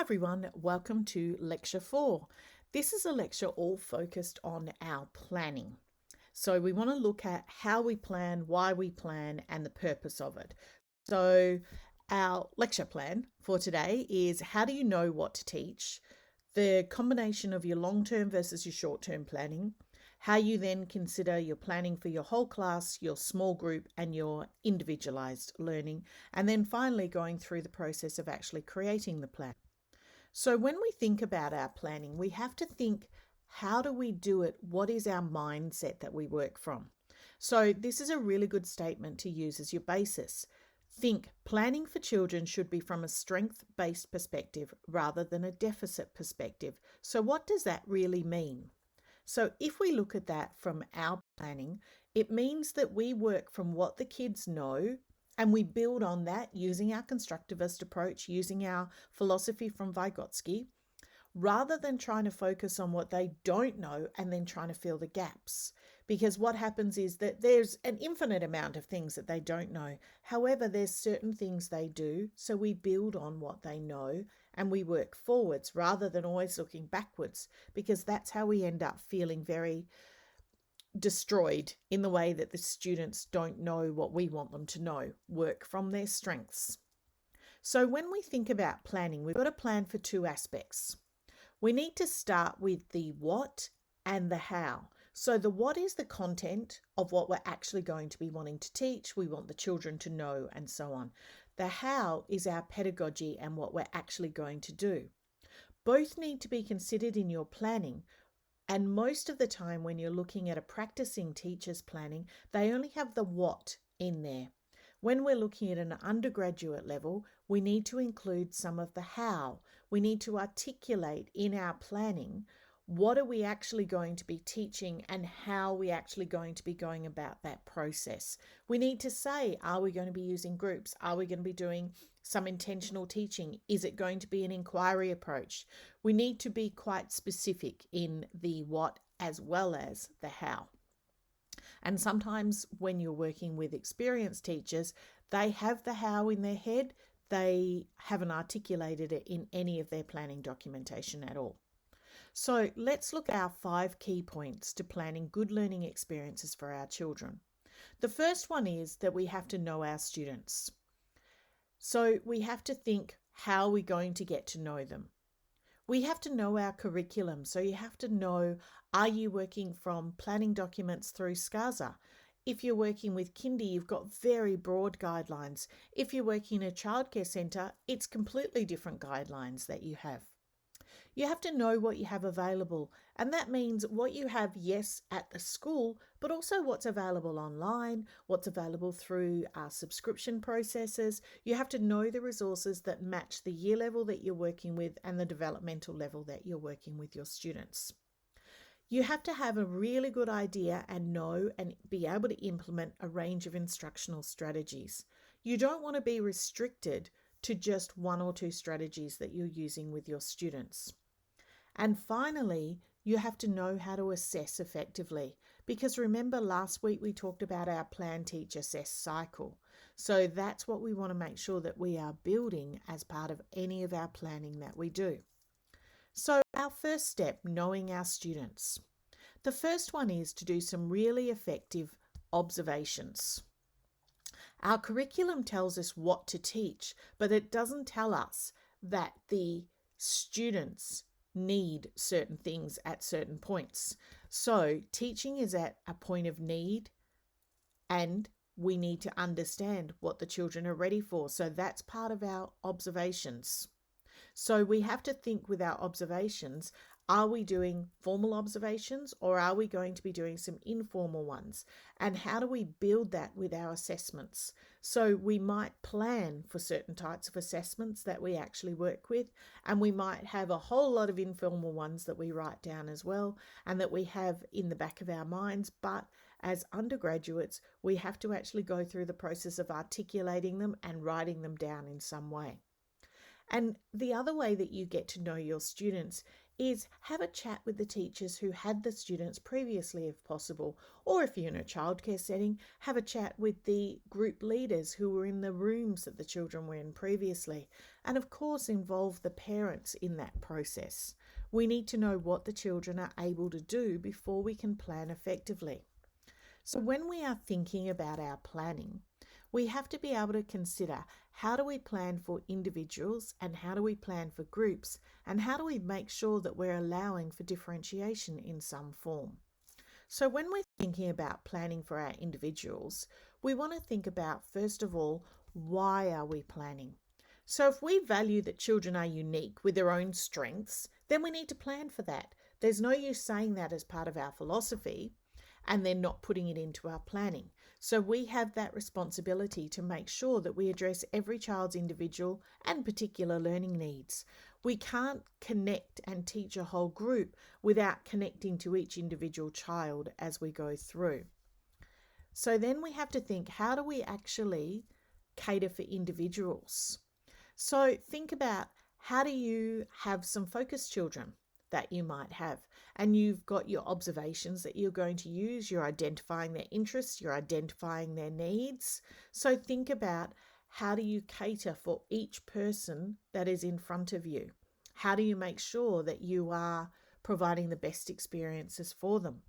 Hi everyone, welcome to Lecture 4. This is a lecture all focused on our planning. So we want to look at how we plan, why we plan, and the purpose of it. So our lecture plan for today is how do you know what to teach, the combination of your long-term versus your short-term planning, how you then consider your planning for your whole class, your small group, and your individualized learning, and then finally going through the process of actually creating the plan. So when we think about our planning, we have to think, how do we do it? What is our mindset that we work from? So this is a really good statement to use as your basis. Think planning for children should be from a strength-based perspective rather than a deficit perspective. So what does that really mean? So if we look at that from our planning, it means that we work from what the kids know and we build on that using our constructivist approach, using our philosophy from Vygotsky, rather than trying to focus on what they don't know and then trying to fill the gaps. Because what happens is that there's an infinite amount of things that they don't know. However, there's certain things they do, so we build on what they know and we work forwards rather than always looking backwards, because that's how we end up feeling very destroyed in the way that the students don't know what we want them to know. Work from their strengths. So when we think about planning, we've got to plan for two aspects. We need to start with the what and the how. So the what is the content of what we're actually going to be wanting to teach. We want the children to know and so on. The how is our pedagogy and what we're actually going to do. Both need to be considered in your planning. And most of the time when you're looking at a practicing teacher's planning, they only have the what in there. When we're looking at an undergraduate level, we need to include some of the how. We need to articulate in our planning what are we actually going to be teaching and how are we actually going to be going about that process. We need to say, are we going to be using groups? Are we going to be doing some intentional teaching? Is it going to be an inquiry approach? We need to be quite specific in the what as well as the how. And sometimes when you're working with experienced teachers, they have the how in their head. They haven't articulated it in any of their planning documentation at all. So let's look at our 5 key points to planning good learning experiences for our children. The first one is that we have to know our students. So we have to think, how are we going to get to know them? We have to know our curriculum. So you have to know, are you working from planning documents through SCASA? If you're working with kindy, you've got very broad guidelines. If you're working in a childcare centre, it's completely different guidelines that you have. You have to know what you have available, and that means what you have, yes, at the school, but also what's available online, what's available through our subscription processes. You have to know the resources that match the year level that you're working with and the developmental level that you're working with your students. You have to have a really good idea and know and be able to implement a range of instructional strategies. You don't want to be restricted to just 1 or 2 strategies that you're using with your students. And finally, you have to know how to assess effectively, because remember last week we talked about our plan, teach, assess cycle. So that's what we want to make sure that we are building as part of any of our planning that we do. So our first step, knowing our students. The first one is to do some really effective observations. Our curriculum tells us what to teach, but it doesn't tell us that the students need certain things at certain points. So teaching is at a point of need, and we need to understand what the children are ready for. So that's part of our observations. So we have to think with our observations, are we doing formal observations or are we going to be doing some informal ones? And how do we build that with our assessments? So we might plan for certain types of assessments that we actually work with, and we might have a whole lot of informal ones that we write down as well and that we have in the back of our minds. But as undergraduates, we have to actually go through the process of articulating them and writing them down in some way. And the other way that you get to know your students is have a chat with the teachers who had the students previously if possible, or if you're in a childcare setting, have a chat with the group leaders who were in the rooms that the children were in previously, and of course involve the parents in that process. We need to know what the children are able to do before we can plan effectively. So when we are thinking about our planning, we have to be able to consider, how do we plan for individuals and how do we plan for groups, and how do we make sure that we're allowing for differentiation in some form. So when we're thinking about planning for our individuals, we want to think about, first of all, why are we planning? So if we value that children are unique with their own strengths, then we need to plan for that. There's no use saying that as part of our philosophy and then not putting it into our planning. So we have that responsibility to make sure that we address every child's individual and particular learning needs. We can't connect and teach a whole group without connecting to each individual child as we go through. So then we have to think, how do we actually cater for individuals? So think about, how do you have some focused children that you might have, and you've got your observations that you're going to use, you're identifying their interests, you're identifying their needs. So think about, how do you cater for each person that is in front of you? How do you make sure that you are providing the best experiences for them?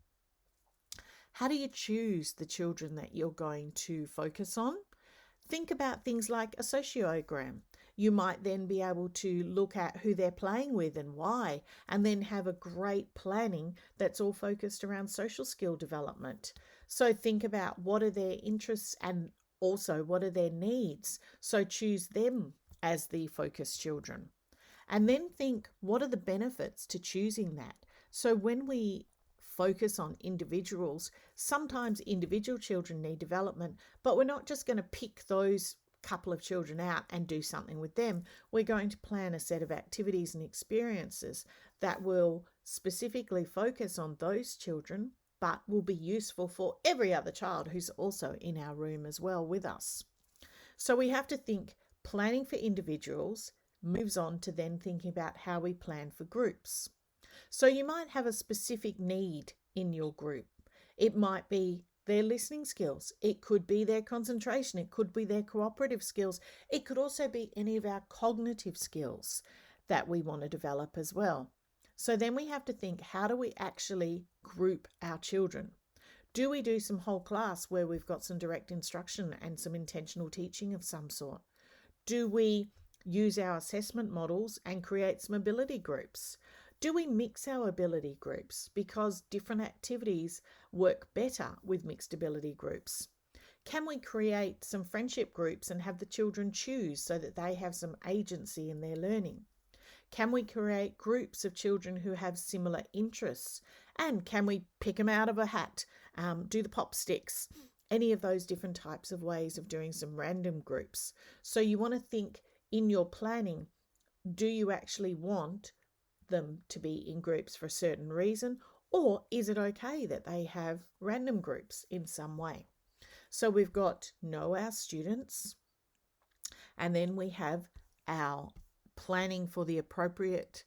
How do you choose the children that you're going to focus on? Think about things like a sociogram. You might then be able to look at who they're playing with and why, and then have a great planning that's all focused around social skill development. So think about, what are their interests and also what are their needs? So choose them as the focused children. And then think, what are the benefits to choosing that? So when we focus on individuals, sometimes individual children need development, but we're not just going to pick those couple of children out and do something with them. We're going to plan a set of activities and experiences that will specifically focus on those children, but will be useful for every other child who's also in our room as well with us. So we have to think, planning for individuals moves on to then thinking about how we plan for groups. So you might have a specific need in your group. It might be their listening skills. It could be their concentration. It could be their cooperative skills. It could also be any of our cognitive skills that we want to develop as well. So then we have to think, how do we actually group our children? Do we do some whole class where we've got some direct instruction and some intentional teaching of some sort? Do we use our assessment models and create some ability groups? Do we mix our ability groups because different activities work better with mixed ability groups? Can we create some friendship groups and have the children choose so that they have some agency in their learning? Can we create groups of children who have similar interests? And can we pick them out of a hat, do the pop sticks, any of those different types of ways of doing some random groups? So you want to think in your planning, do you actually want them to be in groups for a certain reason, or is it okay that they have random groups in some way? So we've got know our students, and then we have our planning for the appropriate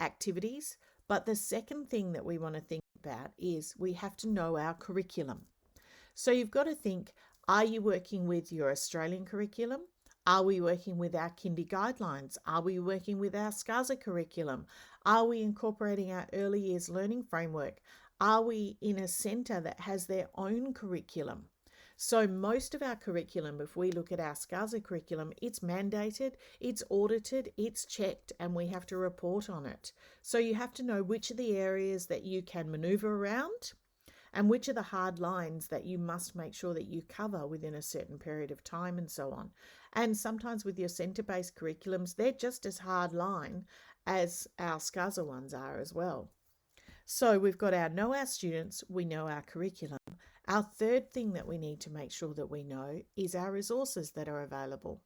activities. But the second thing that we want to think about is we have to know our curriculum. So you've got to think, are you working with your Australian curriculum? Are we working with our kindy guidelines? Are we working with our SCASA curriculum? Are we incorporating our early years learning framework? Are we in a centre that has their own curriculum? So most of our curriculum, if we look at our SCASA curriculum, it's mandated, it's audited, it's checked, and we have to report on it. So you have to know which are the areas that you can manoeuvre around and which are the hard lines that you must make sure that you cover within a certain period of time and so on. And sometimes with your centre-based curriculums, they're just as hard line as our SCASA ones are as well. So we've got our know our students, we know our curriculum. Our third thing that we need to make sure that we know is our resources that are available.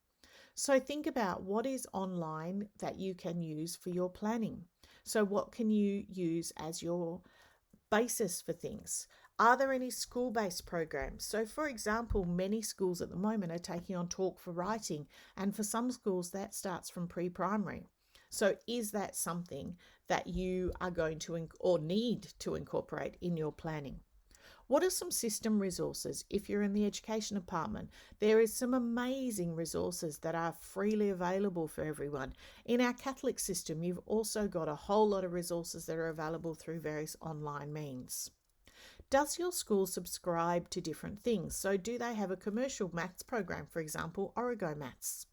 So think about what is online that you can use for your planning. So what can you use as your basis for things? Are there any school-based programs? So for example, many schools at the moment are taking on Talk for Writing, and for some schools that starts from pre-primary. So is that something that you are going to or need to incorporate in your planning? What are some system resources? If you're in the education department, there is some amazing resources that are freely available for everyone. In our Catholic system, you've also got a whole lot of resources that are available through various online means. Does your school subscribe to different things? So do they have a commercial maths program, for example, Origo Maths?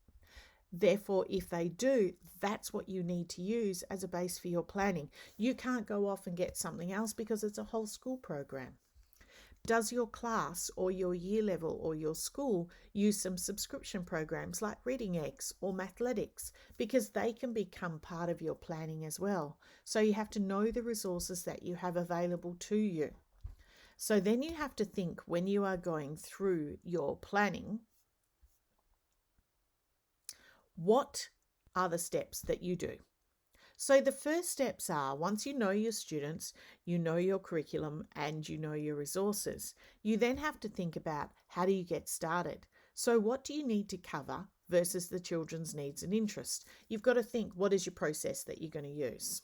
Therefore, if they do, that's what you need to use as a base for your planning. You can't go off and get something else because it's a whole school program. Does your class or your year level or your school use some subscription programs like Reading Eggs or Mathletics? Because they can become part of your planning as well. So you have to know the resources that you have available to you. So then you have to think when you are going through your planning, what are the steps that you do? So the first steps are, once you know your students, you know your curriculum, and you know your resources, you then have to think about how do you get started? So what do you need to cover versus the children's needs and interests? You've got to think, what is your process that you're going to use?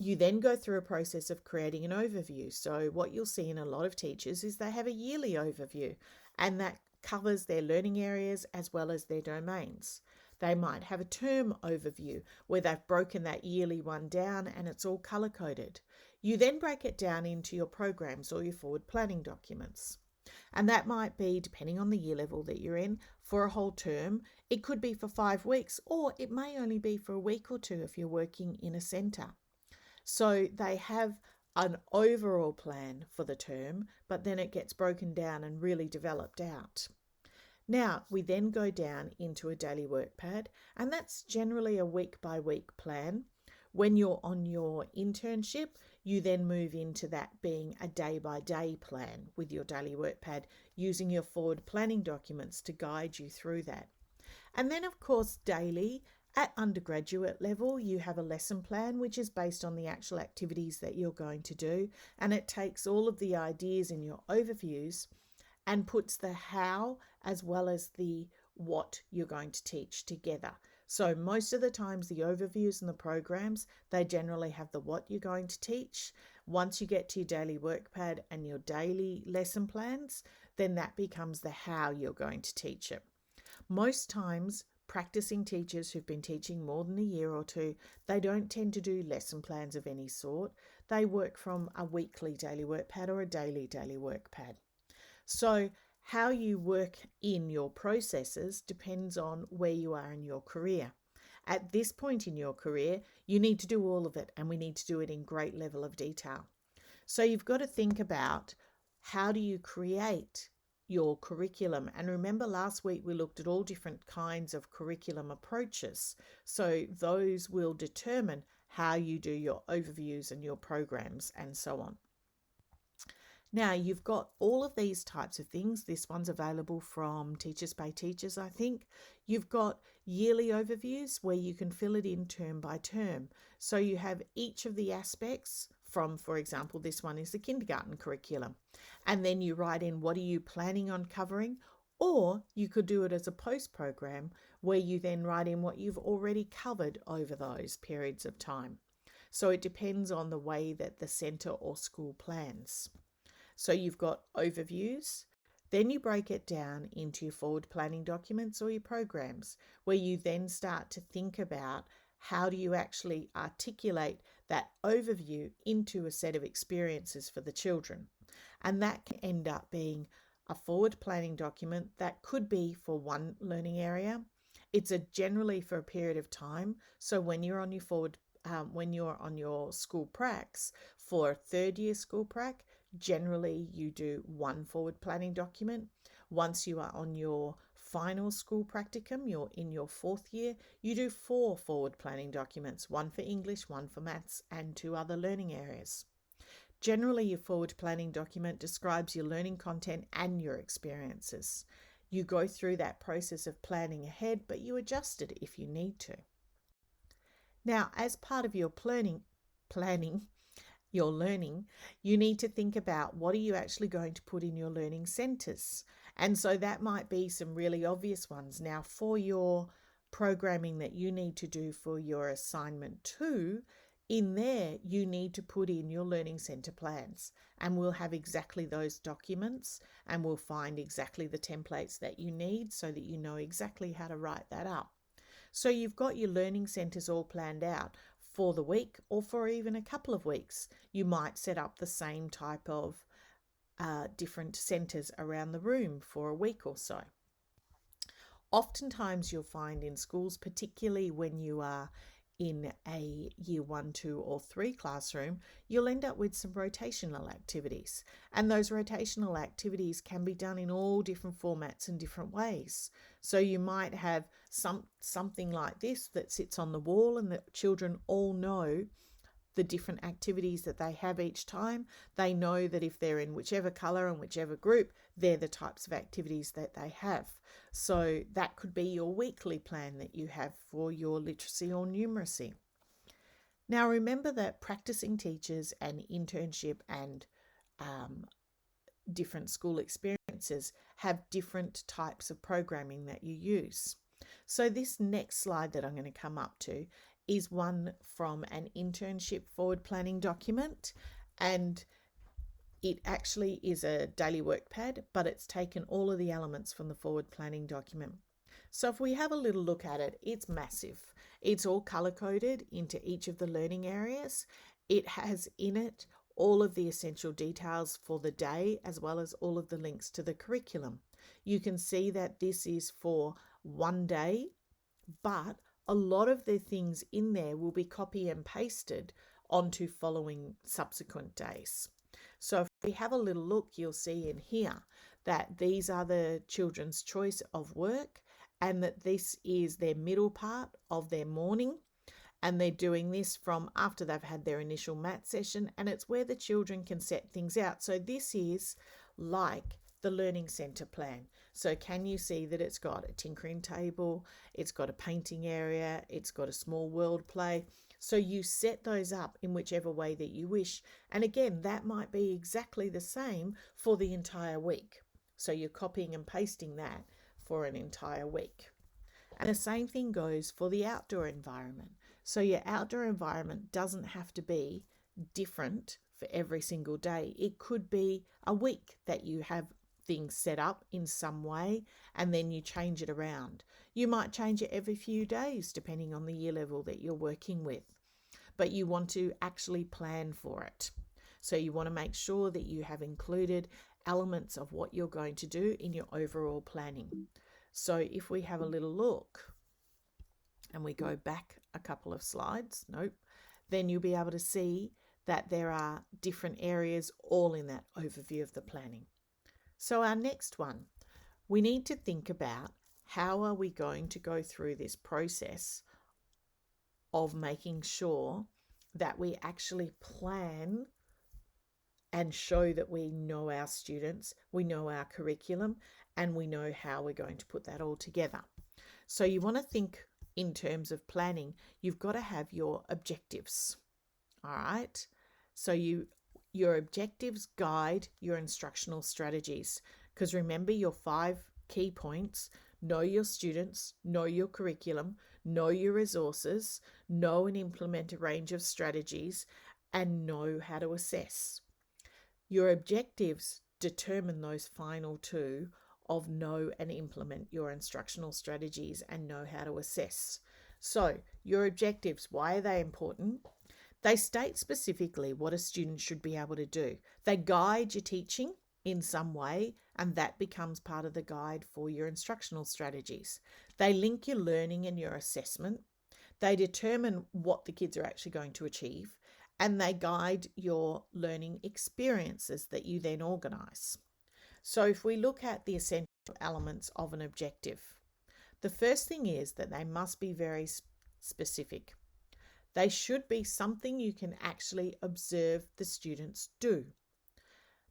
You then go through a process of creating an overview. So what you'll see in a lot of teachers is they have a yearly overview, and that covers their learning areas as well as their domains. They might have a term overview where they've broken that yearly one down and it's all color coded. You then break it down into your programs or your forward planning documents. And that might be, depending on the year level that you're in, for a whole term. It could be for 5 weeks, or it may only be for a week or two if you're working in a centre. So they have an overall plan for the term, but then it gets broken down and really developed out. Now, we then go down into a daily work pad, and that's generally a week by week plan. When you're on your internship, you then move into that being a day by day plan with your daily work pad, using your forward planning documents to guide you through that. And then, of course, daily at undergraduate level, you have a lesson plan, which is based on the actual activities that you're going to do. And it takes all of the ideas in your overviews and puts the how as well as the what you're going to teach together. So most of the times the overviews and the programs, they generally have the what you're going to teach. Once you get to your daily work pad and your daily lesson plans, then that becomes the how you're going to teach it. Most times, practicing teachers who've been teaching more than a year or two, they don't tend to do lesson plans of any sort. They work from a weekly daily work pad or a daily work pad. So how you work in your processes depends on where you are in your career. At this point in your career, you need to do all of it, and we need to do it in great level of detail. So you've got to think about, how do you create your curriculum? And remember, last week we looked at all different kinds of curriculum approaches. So those will determine how you do your overviews and your programs and so on. Now, you've got all of these types of things. This one's available from Teachers Pay Teachers, I think. You've got yearly overviews where you can fill it in term by term. So you have each of the aspects from, for example, this one is the kindergarten curriculum. And then you write in, what are you planning on covering? Or you could do it as a post program where you then write in what you've already covered over those periods of time. So it depends on the way that the centre or school plans. So you've got overviews, then you break it down into your forward planning documents or your programs, where you then start to think about how do you actually articulate that overview into a set of experiences for the children. And that can end up being a forward planning document that could be for one learning area. It's generally for a period of time. So when you're on your school pracs for a third year school prac, generally you do one forward planning document. Once you are on your final school practicum, you're in your 4th year, you do 4 forward planning documents, one for English, one for maths, and 2 other learning areas. Generally, your forward planning document describes your learning content and your experiences. You go through that process of planning ahead, but you adjust it if you need to. Now, as part of your planning, your learning, you need to think about, what are you actually going to put in your learning centres? And so that might be some really obvious ones. Now, for your programming that you need to do for your assignment 2, in there you need to put in your learning centre plans, and we'll have exactly those documents, and we'll find exactly the templates that you need so that you know exactly how to write that up. So you've got your learning centres all planned out for the week or for even a couple of weeks. You might set up the same type of different centres around the room for a week or so. Oftentimes you'll find in schools, particularly when you are in a year 1, 2 or 3 classroom, you'll end up with some rotational activities. And those rotational activities can be done in all different formats and different ways. So you might have something like this that sits on the wall, and the children all know the different activities that they have each time. They know that if they're in whichever colour and whichever group, they're the types of activities that they have. So that could be your weekly plan that you have for your literacy or numeracy. Now remember that practicing teachers and internship and different school experiences have different types of programming that you use. So this next slide that I'm going to come up to is one from an internship forward planning document, and it actually is a daily work pad, but it's taken all of the elements from the forward planning document. So if we have a little look at it, it's massive. It's all color coded into each of the learning areas. It has in it all of the essential details for the day, as well as all of the links to the curriculum. You can see that this is for one day, but a lot of the things in there will be copy and pasted onto following subsequent days. So if we have a little look, you'll see in here that these are the children's choice of work, and that this is their middle part of their morning, and they're doing this from after they've had their initial math session, and it's where the children can set things out. So this is like the learning centre plan. So can you see that it's got a tinkering table, it's got a painting area, it's got a small world play. So you set those up in whichever way that you wish. And again, that might be exactly the same for the entire week. So you're copying and pasting that for an entire week. And the same thing goes for the outdoor environment. So your outdoor environment doesn't have to be different for every single day. It could be a week that you have things set up in some way, and then you change it around. You might change it every few days depending on the year level that you're working with, but you want to actually plan for it. So you want to make sure that you have included elements of what you're going to do in your overall planning. So if we have a little look and we go back a couple of slides, then you'll be able to see that there are different areas all in that overview of the planning. So our next one, we need to think about how are we going to go through this process of making sure that we actually plan and show that we know our students, we know our curriculum, and we know how we're going to put that all together. So you want to think in terms of planning, you've got to have your objectives. All right. So your objectives guide your instructional strategies, because remember your 5 key points: know your students, know your curriculum, know your resources, know and implement a range of strategies, and know how to assess. Your objectives determine those final 2 of know and implement your instructional strategies and know how to assess. So your objectives, why are they important? They state specifically what a student should be able to do. They guide your teaching in some way, and that becomes part of the guide for your instructional strategies. They link your learning and your assessment. They determine what the kids are actually going to achieve, and they guide your learning experiences that you then organise. So if we look at the essential elements of an objective, the first thing is that they must be very specific. They should be something you can actually observe the students do.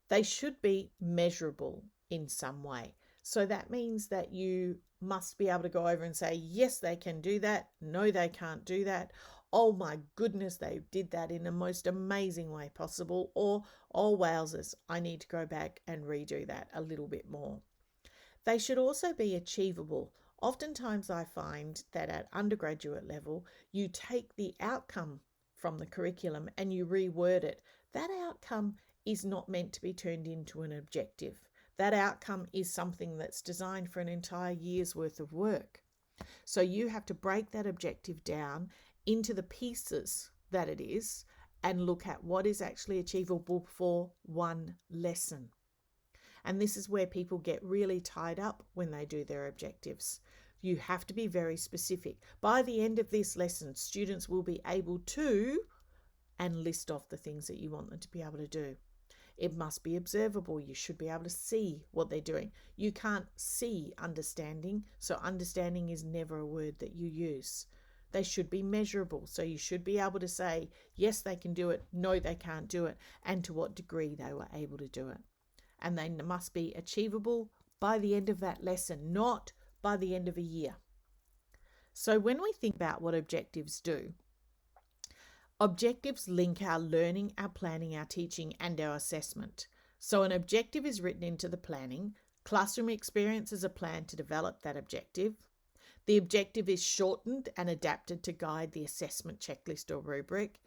They should be measurable in some way. So that means that you must be able to go over and say, yes, they can do that. No, they can't do that. Oh my goodness, they did that in the most amazing way possible. Or, oh wowzers, I need to go back and redo that a little bit more. They should also be achievable Oftentimes I find that at undergraduate level, you take the outcome from the curriculum and you reword it. That outcome is not meant to be turned into an objective. That outcome is something that's designed for an entire year's worth of work. So you have to break that objective down into the pieces that it is and look at what is actually achievable for one lesson. And this is where people get really tied up when they do their objectives. You have to be very specific. By the end of this lesson, students will be able to, and list off the things that you want them to be able to do. It must be observable. You should be able to see what they're doing. You can't see understanding, so understanding is never a word that you use. They should be measurable, so you should be able to say, yes, they can do it, no, they can't do it, and to what degree they were able to do it. And they must be achievable by the end of that lesson, not by the end of a year. So when we think about what objectives do, objectives link our learning, our planning, our teaching, and our assessment. So an objective is written into the planning. Classroom experience is a plan to develop that objective. The objective is shortened and adapted to guide the assessment checklist or rubric.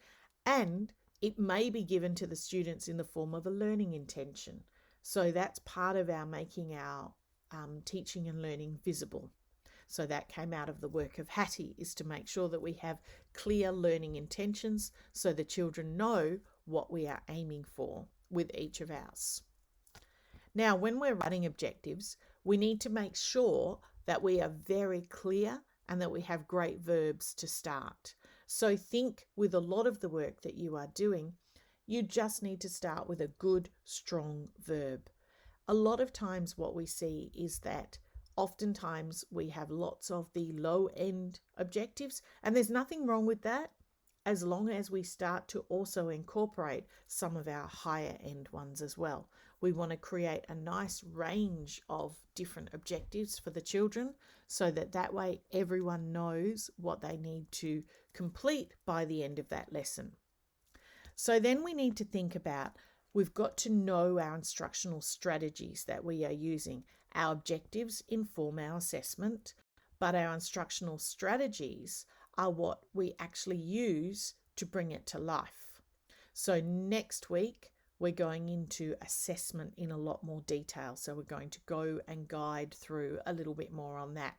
And it may be given to the students in the form of a learning intention. So that's part of our making our teaching and learning visible. So that came out of the work of Hattie, is to make sure that we have clear learning intentions so the children know what we are aiming for with each of ours. Now, when we're running objectives, we need to make sure that we are very clear and that we have great verbs to start. So think with a lot of the work that you are doing, you just need to start with a good, strong verb. A lot of times what we see is that oftentimes we have lots of the low end objectives, and there's nothing wrong with that as long as we start to also incorporate some of our higher end ones as well. We want to create a nice range of different objectives for the children so that way everyone knows what they need to complete by the end of that lesson. So then we need to think about, we've got to know our instructional strategies that we are using. Our objectives inform our assessment, but our instructional strategies are what we actually use to bring it to life. So next week, we're going into assessment in a lot more detail. So we're going to go and guide through a little bit more on that.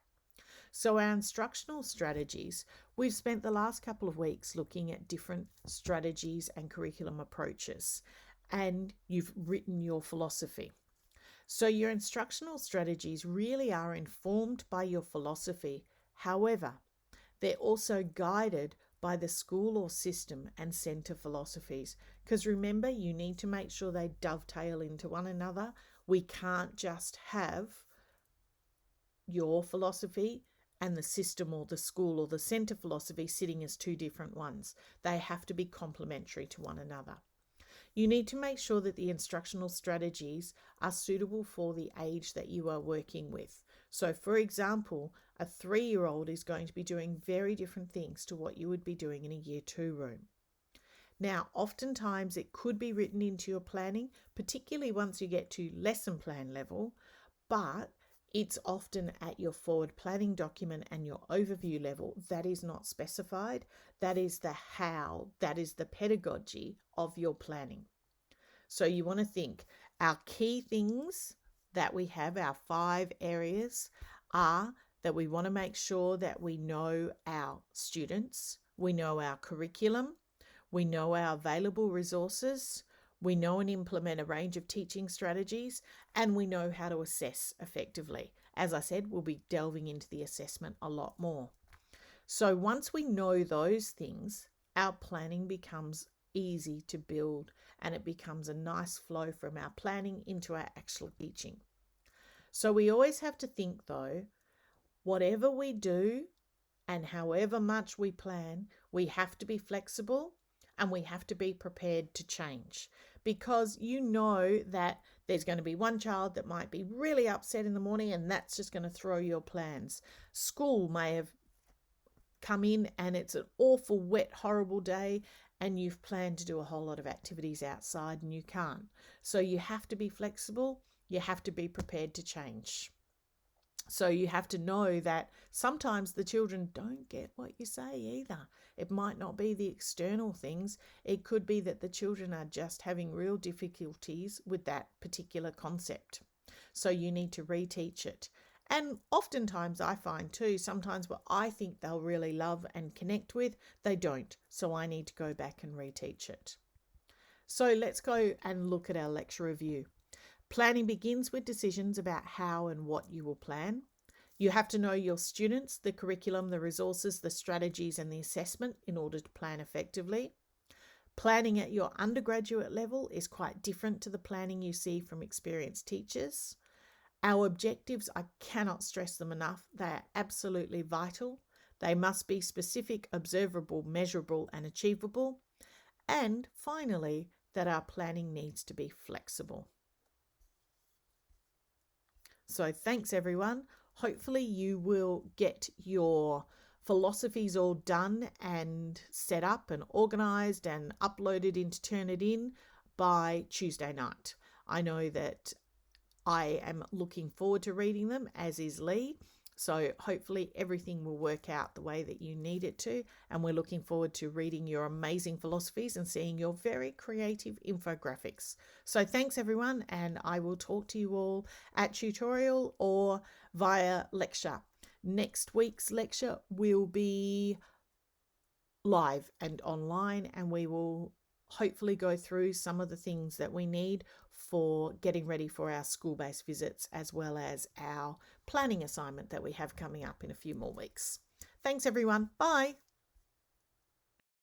So our instructional strategies, we've spent the last couple of weeks looking at different strategies and curriculum approaches, and you've written your philosophy. So your instructional strategies really are informed by your philosophy. However, they're also guided by the school or system and centre philosophies. Because remember, you need to make sure they dovetail into one another. We can't just have your philosophy and the system or the school or the centre philosophy sitting as two different ones. They have to be complementary to one another. You need to make sure that the instructional strategies are suitable for the age that you are working with. So for example, a 3-year-old is going to be doing very different things to what you would be doing in a year 2 room. Now, oftentimes it could be written into your planning, particularly once you get to lesson plan level, but it's often at your forward planning document and your overview level that is not specified. That is the how, that is the pedagogy of your planning. So you want to think, our key things that we have, our 5 areas, are that we want to make sure that we know our students, we know our curriculum, we know our available resources, we know and implement a range of teaching strategies, and we know how to assess effectively. As I said, we'll be delving into the assessment a lot more. So once we know those things, our planning becomes easy to build and it becomes a nice flow from our planning into our actual teaching. So we always have to think though, whatever we do and however much we plan, we have to be flexible and we have to be prepared to change, because you know that there's going to be one child that might be really upset in the morning and that's just going to throw your plans. School may have come in and it's an awful, wet, horrible day and you've planned to do a whole lot of activities outside and you can't. So you have to be flexible. You have to be prepared to change. So you have to know that sometimes the children don't get what you say either. It might not be the external things. It could be that the children are just having real difficulties with that particular concept. So you need to reteach it. And oftentimes I find too, sometimes what I think they'll really love and connect with, they don't. So I need to go back and reteach it. So let's go and look at our lecture review. Planning begins with decisions about how and what you will plan. You have to know your students, the curriculum, the resources, the strategies, and the assessment in order to plan effectively. Planning at your undergraduate level is quite different to the planning you see from experienced teachers. Our objectives, I cannot stress them enough, they are absolutely vital. They must be specific, observable, measurable, and achievable. And finally, that our planning needs to be flexible. So thanks everyone. Hopefully you will get your philosophies all done and set up and organised and uploaded into Turnitin by Tuesday night. I know that I am looking forward to reading them, as is Lee. So hopefully everything will work out the way that you need it to. And we're looking forward to reading your amazing philosophies and seeing your very creative infographics. So thanks everyone, and I will talk to you all at tutorial or via lecture. Next week's lecture will be live and online, and we will hopefully go through some of the things that we need for getting ready for our school-based visits, as well as our planning assignment that we have coming up in a few more weeks. Thanks everyone. Bye.